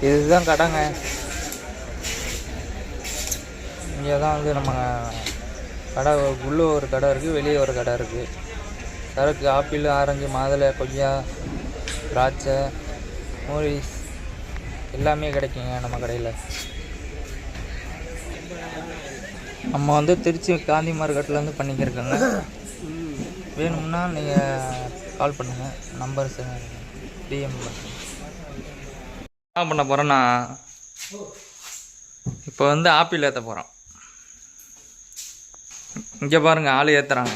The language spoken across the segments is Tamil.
இதுதான் கடைங்க. இங்கே தான் வந்து நம்ம கடை உள்ளே ஒரு கடை இருக்குது, வெளியே ஒரு கடை இருக்குது. சரக்கு ஆப்பிள், ஆரஞ்சு, மாதுளை, கொய்யா, திராட்சை, மூரிஸ் எல்லாமே கிடைக்குங்க நம்ம கடையில். நம்ம வந்து திருச்சி காந்தி மார்க்கெட்லேருந்து பண்ணிக்கிருக்கோங்க. வேணும்னா நீங்கள் கால் பண்ணுங்கள், நம்பர் டிஎம் என்ன பண்ண போகிறோன்னா, இப்போ வந்து ஆப்பிள் ஏற்ற போகிறோம். இங்கே பாருங்கள், ஆள் ஏற்றுறாங்க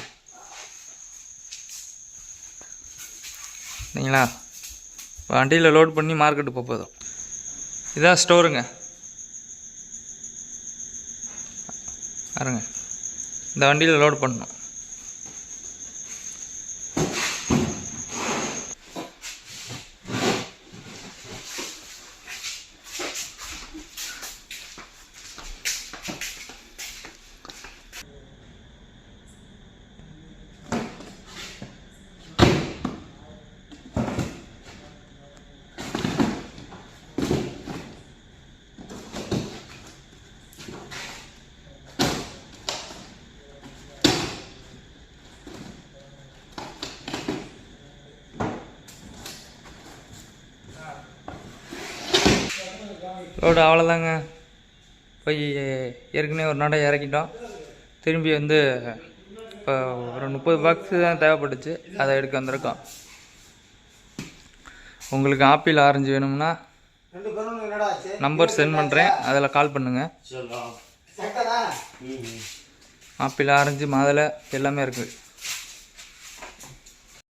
சரிங்களா. வண்டியில் லோட் பண்ணி மார்க்கெட்டு போதும். இதான் ஸ்டோருங்க பாருங்க. இந்த வண்டியில் லோட் பண்ணணும். லோடு அவ்வளோதாங்க. போய் ஏற்கனவே ஒரு நடை இறக்கிட்டோம். திரும்பி வந்து இப்போ ஒரு 30 பாக்ஸு தான் தேவைப்பட்டுச்சு, அதை எடுக்க வந்திருக்கோம். உங்களுக்கு ஆப்பிள், ஆரஞ்சு வேணும்னா நம்பர் சென்ட் பண்ணுறேன், அதில் கால் பண்ணுங்கள். ஆப்பிள், ஆரஞ்சு, மாதுளை எல்லாமே இருக்குது.